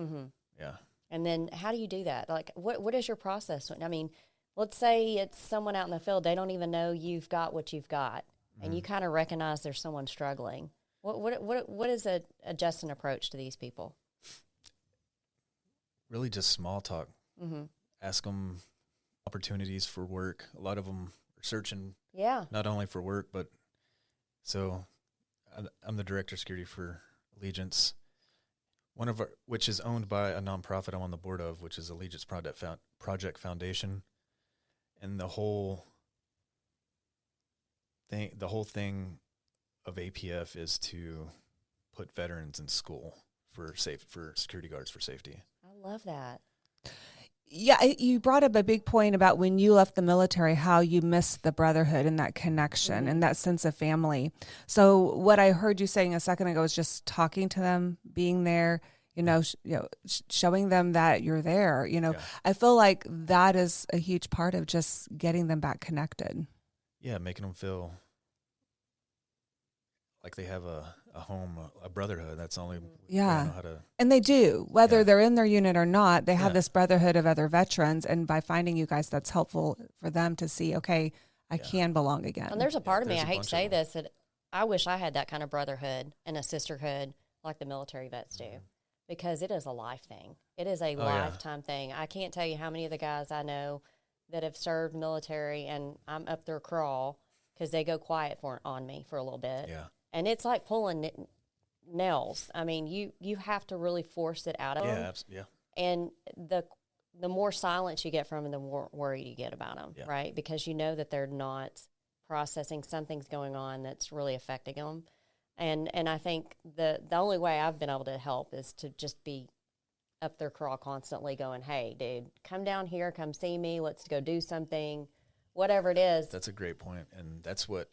Yeah. And then how do you do that? Like, what is your process? I mean, let's say it's someone out in the field, they don't even know you've got what you've got, and you kind of recognize there's someone struggling. What is a just an approach to these people? Really just small talk. Ask them opportunities for work. A lot of them are searching not only for work, but so I'm the director of security for Allegiance, which is owned by a nonprofit I'm on the board of, which is Allegiance Project Foundation. And the whole thing of APF is to put veterans in school for security guards for safety. I love that. Yeah, you brought up a big point about when you left the military, how you missed the brotherhood and that connection and that sense of family. So what I heard you saying a second ago is just talking to them, being there, showing them that you're there. I feel like that is a huge part of just getting them back connected. Yeah, making them feel like they have a home, a brotherhood. That's the only way I know how to. And they do, whether they're in their unit or not, they have this brotherhood of other veterans. And by finding you guys, that's helpful for them to see, okay, I can belong again. And there's a part of me, I hate to say this, that I wish I had that kind of brotherhood and a sisterhood like the military vets do, because it is a life thing. It is a lifetime thing. I can't tell you how many of the guys I know that have served military, and I'm up their crawl because they go quiet on me for a little bit. Yeah. And it's like pulling nails. I mean, you have to really force it out of them. Yeah. And the more silence you get from them, the more worried you get about them, right? Because you know that they're not processing, something's going on that's really affecting them. And I think the only way I've been able to help is to just be up their crawl constantly going, hey, dude, come down here, come see me, let's go do something, whatever it is. That's a great point, and that's what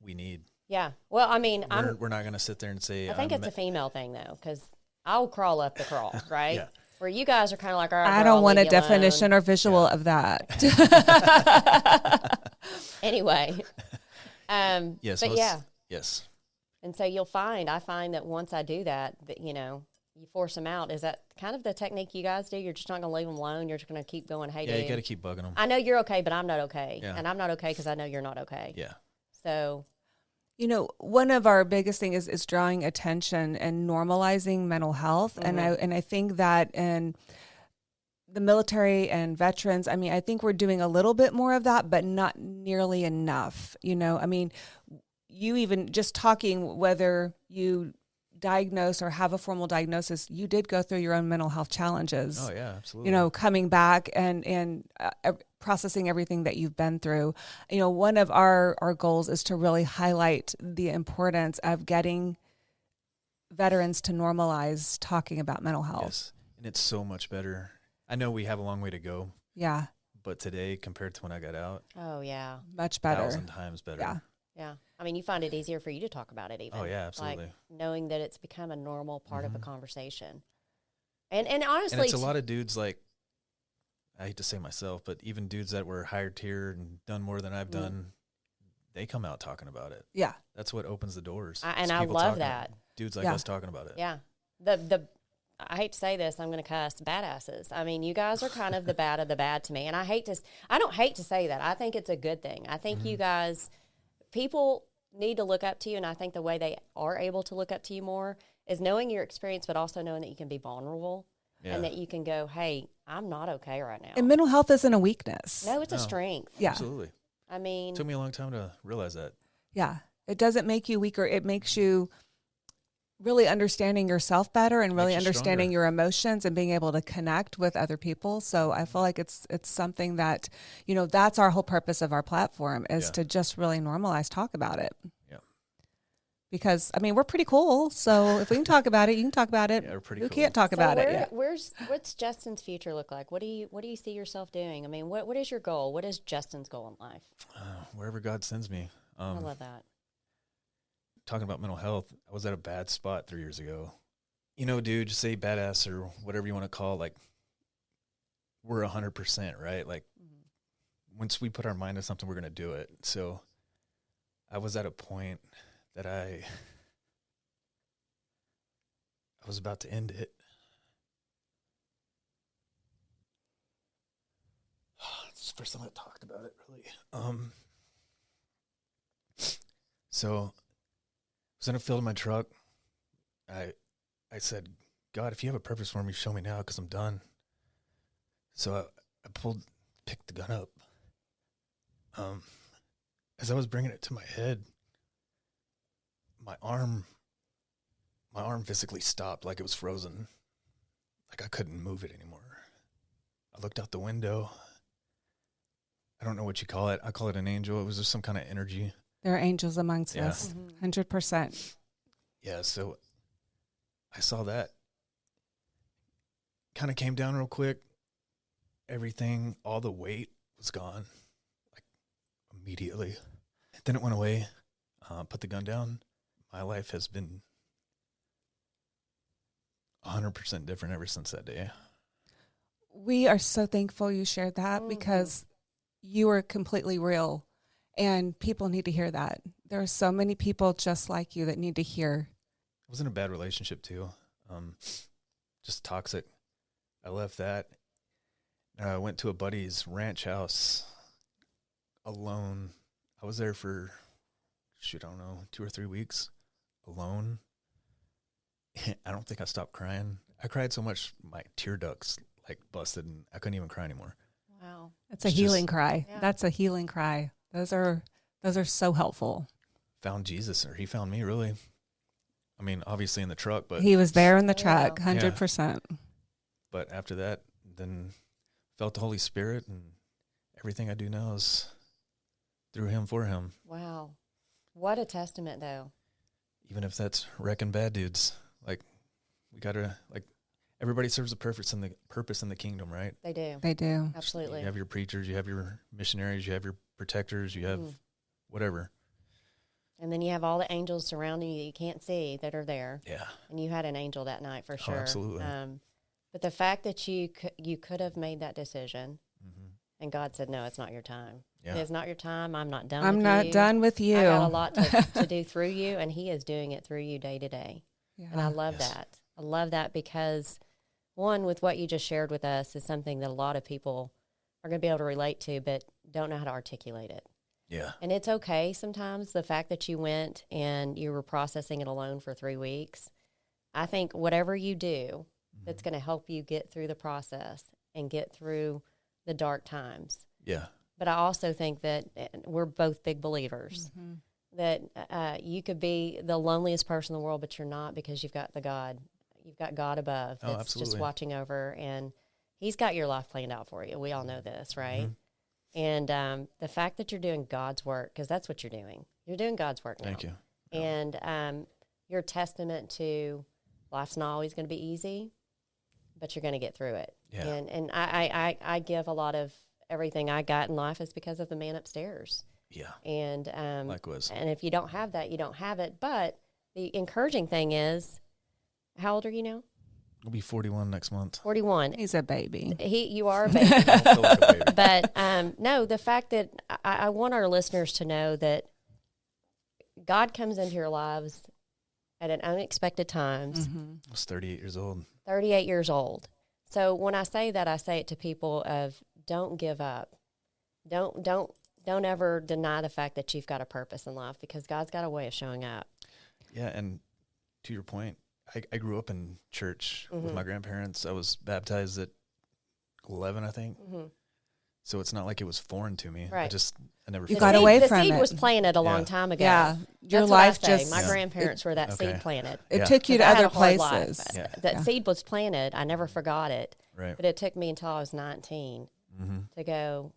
we need. Yeah. Well, I mean, we're not going to sit there and say. I think it's a female thing, though, because I'll crawl up the crawl, right? Where you guys are kind of like, all right, I girl, don't want a leave you alone. definition or visual of that. Anyway. Yes. But yeah. Yes. And so I find that once I do that, you force them out. Is that kind of the technique you guys do? You're just not going to leave them alone. You're just going to keep going, hey, Yeah, dude. you got to keep bugging them. I know you're okay, but I'm not okay. Yeah. And I'm not okay because I know you're not okay. Yeah. So, one of our biggest thing is drawing attention and normalizing mental health. Mm-hmm. And I think that in the military and veterans, I think we're doing a little bit more of that, but not nearly enough. You even just talking, whether you diagnose or have a formal diagnosis, you did go through your own mental health challenges. Oh yeah, absolutely. Coming back and processing everything that you've been through. One of our goals is to really highlight the importance of getting veterans to normalize talking about mental health. Yes, and it's so much better. I know we have a long way to go. Yeah. But today, compared to when I got out, oh yeah, much better. 1,000 times better. Yeah. yeah. You find it easier for you to talk about it, even. Oh yeah, absolutely. Like knowing that it's become a normal part of a conversation. And honestly, and it's a lot of dudes, like, I hate to say myself, but even dudes that were higher tier and done more than I've done, they come out talking about it. Yeah. That's what opens the doors. And I love that. Dudes like us talking about it. Yeah. I hate to say this, I'm going to cuss, badasses. You guys are kind of the bad of the bad to me. And I don't hate to say that. I think it's a good thing. I think you guys, people need to look up to you. And I think the way they are able to look up to you more is knowing your experience, but also knowing that you can be vulnerable and that you can go, hey, I'm not okay right now. And mental health isn't a weakness. No, it's a strength. Yeah. Absolutely. It took me a long time to realize that. Yeah. It doesn't make you weaker. It makes you really understanding yourself better and really understanding your emotions and being able to connect with other people. So I feel like it's something that, that's our whole purpose of our platform is to just really normalize, talk about it. Yeah. Because, we're pretty cool. So if we can talk about it, you can talk about it. Yeah, we're pretty Who cool. can't talk about it? Yeah. What's Justin's future look like? What do you see yourself doing? What is your goal? What is Justin's goal in life? Wherever God sends me. I love that. Talking about mental health, I was at a bad spot 3 years ago. Dude, just say badass or whatever you want to call it, like, we're 100%, right? Like, once we put our mind to something, we're going to do it. So I was at a point that I was about to end it. It's the first time I've talked about it, really. So I was in a field in my truck. I said, God, if you have a purpose for me, show me now, because I'm done. So I picked the gun up. As I was bringing it to my head, my arm physically stopped, like it was frozen. Like I couldn't move it anymore. I looked out the window. I don't know what you call it. I call it an angel. It was just some kind of energy. There are angels amongst us, 100%. Yeah, so I saw that. Kind of came down real quick. Everything, all the weight was gone, like immediately. Then it went away. Put the gun down. My life has been 100% different ever since that day. We are so thankful you shared that because you are completely real. And people need to hear that. There are so many people just like you that need to hear. I was in a bad relationship too. Just toxic. I left that. I went to a buddy's ranch house alone. I was there for, I don't know, 2 or 3 weeks alone. I don't think I stopped crying. I cried so much my tear ducts like busted and I couldn't even cry anymore. Wow. That's a healing cry. Yeah. That's a healing cry. Those are so helpful. Found Jesus, or he found me, really. Obviously in the truck, but he was there in the truck, 100%. Yeah. But after that, then felt the Holy Spirit, and everything I do now is through him, for him. Wow. What a testament, though. Even if that's wrecking bad dudes, like, we gotta, like, everybody serves a purpose in the kingdom, right? They do. They do. Absolutely. You have your preachers, you have your missionaries, you have your protectors, you have whatever. And then you have all the angels surrounding you that you can't see that are there. Yeah. And you had an angel that night for sure. Oh, absolutely. But the fact that you could have made that decision, and God said, no, it's not your time. Yeah. It's not your time. I'm not done I'm with not you. done with you. I got a lot to do through you, and he is doing it through you day to day. Yeah. And I love Yes. that. I love that because, one, with what you just shared with us is something that a lot of people are going to be able to relate to, but don't know how to articulate it. Yeah. And it's okay sometimes, the fact that you went and you were processing it alone for 3 weeks. I think whatever you do that's going to help you get through the process and get through the dark times. Yeah. But I also think that we're both big believers that you could be the loneliest person in the world, but you're not, because you've got God above that's just watching over, and he's got your life planned out for you. We all know this, right? And the fact that you're doing God's work, because that's what you're doing. You're doing God's work now. Thank you. And you're a testament to life's not always going to be easy, but you're going to get through it. Yeah. And I give a lot of everything I got in life is because of the man upstairs. Yeah. And Likewise. and if you don't have that, you don't have it. But the encouraging thing is, how old are you now? I'll be 41 next month. 41. He's a baby. You are a baby. I feel like a baby. But no, the fact that I want our listeners to know that God comes into your lives at an unexpected times. I was 38 years old. 38 years old. So when I say that, I say it to people of don't give up. Don't ever deny the fact that you've got a purpose in life, because God's got a way of showing up. Yeah, and to your point, I grew up in church with my grandparents. I was baptized at 11, I think. So it's not like it was foreign to me. Right. I never You felt got it. away the from seed it. was planted a long Yeah. time ago. Yeah. Your That's life what I say. just, My grandparents were that Okay. seed planted. it Yeah. took you to 'Cause I had other a hard places. life. Yeah. That Yeah. seed was planted. I never forgot it. Right. But it took me until I was 19 to go.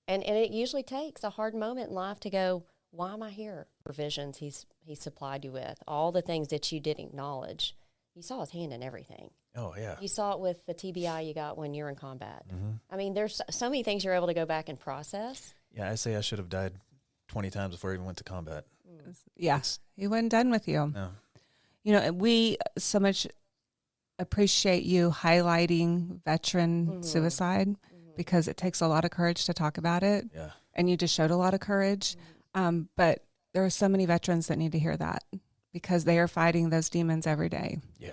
And it usually takes a hard moment in life to go, why am I here? Provisions he's supplied you with, all the things that you didn't acknowledge. You saw his hand in everything. Oh, yeah. You saw it with the TBI you got when you're in combat. I mean, there's so many things you're able to go back and process. Yeah, I say I should have died 20 times before I even went to combat. Yeah. He wasn't done with you. No. You know, and we so much appreciate you highlighting veteran suicide, because it takes a lot of courage to talk about it. Yeah. And you just showed a lot of courage. But there are so many veterans that need to hear that, because they are fighting those demons every day. Yeah.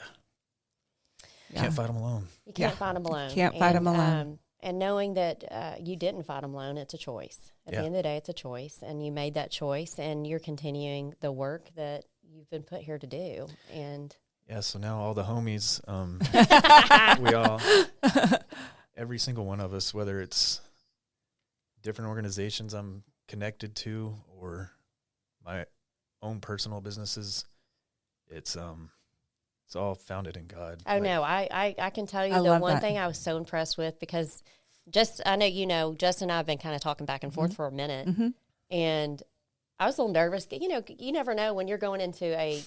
Yeah. Can't fight them alone. You can't Yeah. fight them alone. Can't fight 'em alone. And knowing that you didn't fight them alone, it's a choice. At the Yeah. end of the day, it's a choice. And you made that choice, and you're continuing the work that you've been put here to do. And Yeah, so now all the homies, we all, every single one of us, whether it's different organizations I'm connected to or my own personal businesses, it's all founded in God. oh, no, I can tell you I the love one that. thing I was so impressed with, because I know, Justin and I have been kind of talking back and forth for a minute. And I was a little nervous. You know, you never know when you're going into a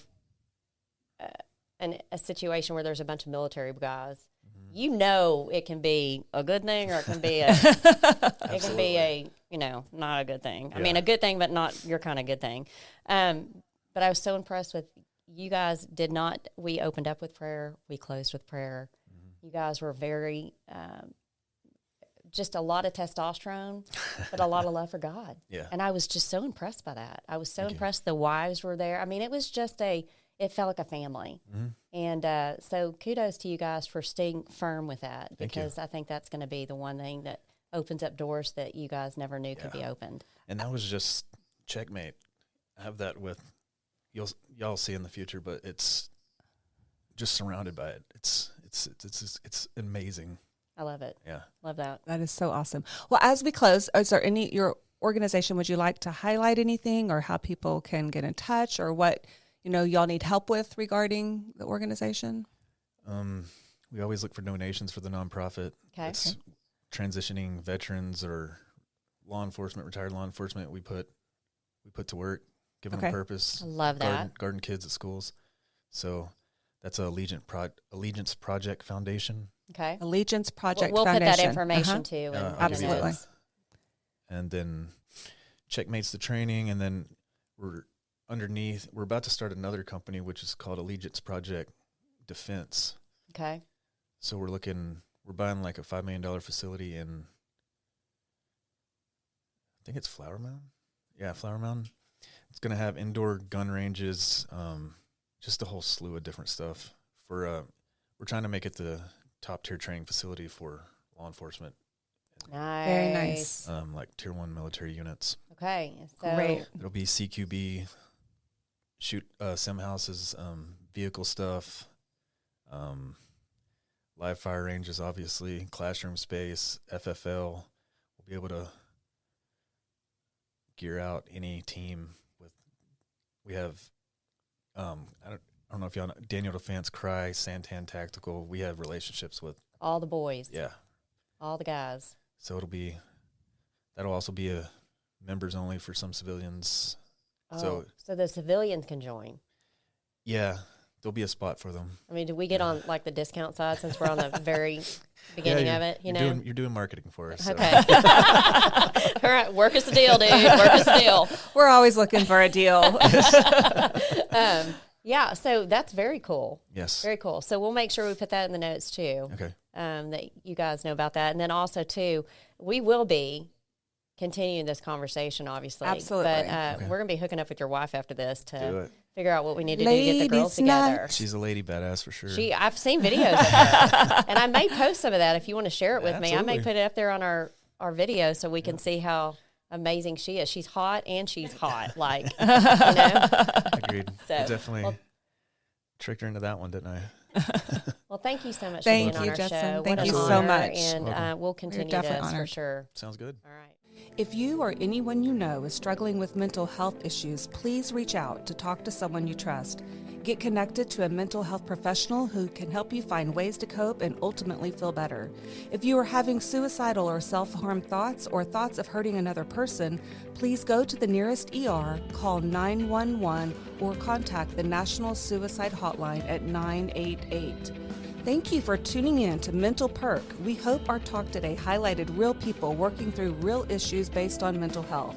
situation where there's a bunch of military guys. You know, it can be a good thing, or it can be not a good thing. I mean, a good thing, but not your kind of good thing. But I was so impressed with you guys. We opened up with prayer. We closed with prayer. You guys were very, just a lot of testosterone, but a lot of love for God. Yeah. And I was just so impressed by that. I was so Thank you. impressed. The wives were there. I mean, it was just it felt like a family. And so kudos to you guys for staying firm with that, Thank you. because I think that's going to be the one thing that opens up doors that you guys never knew could be opened. And that was just Checkmate. I have that with, y'all see in the future, but it's just surrounded by it. It's amazing. I love it. Yeah. Love that. That is so awesome. Well, as we close, is there your organization, would you like to highlight anything, or how people can get in touch, or what, y'all need help with regarding the organization? We always look for donations for the nonprofit. Okay. It's transitioning veterans or retired law enforcement. We put to work, give them Okay. a purpose. I love that. Garden kids at schools. So that's Allegiance Project Foundation. Okay. Allegiance Project We'll put Foundation. that information Uh-huh. too. in I'll the give you Absolutely. that. And then Checkmate's the training, and then we're about to start another company, which is called Allegiance Project Defense. Okay. So we're buying like a $5 million facility in, I think it's Flower Mound. Yeah, Flower Mound. It's going to have indoor gun ranges, just a whole slew of different stuff. We're trying to make it the top tier training facility for law enforcement. Nice. Very nice. Like tier 1 military units. Okay. So Great. There'll be CQB, sim houses, vehicle stuff, live fire ranges, obviously, classroom space, FFL. We'll be able to gear out any team with. We have, I don't know if y'all know, Daniel Defense, Cry, Santan Tactical. We have relationships with all the boys. Yeah. All the guys. So that'll also be a members only for some civilians. Oh, so the civilians can join. Yeah, there'll be a spot for them. I mean, do we get on like the discount side since we're on the very beginning of it? You're doing marketing for us. So. Okay. All right, work us a deal, dude. Work us a deal. We're always looking for a deal. Yeah, so that's very cool. Yes. Very cool. So we'll make sure we put that in the notes too. Okay. That you guys know about that. And then also too, we will be continuing this conversation, obviously. Absolutely. But we're going to be hooking up with your wife after this to figure out what we need to do Ladies' to get the girls together. night. She's a lady badass for sure. I've seen videos of her. And I may post some of that if you want to share it with me. I may put it up there on our video so we can see how amazing she is. She's hot and she's hot. Like, you know? Agreed. So, I definitely tricked her into that one, didn't I? Well, thank you so much for Thank being on you, our Justin. show. Thank What you an so honor, much. And we'll continue this definitely for honored. sure. Sounds good. All right. If you or anyone you know is struggling with mental health issues, please reach out to talk to someone you trust. Get connected to a mental health professional who can help you find ways to cope and ultimately feel better. If you are having suicidal or self-harm thoughts or thoughts of hurting another person, please go to the nearest ER, call 911, or contact the National Suicide Hotline at 988. Thank you for tuning in to Mental Perk. We hope our talk today highlighted real people working through real issues based on mental health.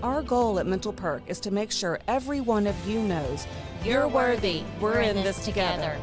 Our goal at Mental Perk is to make sure every one of you knows you're worthy. We're in this together.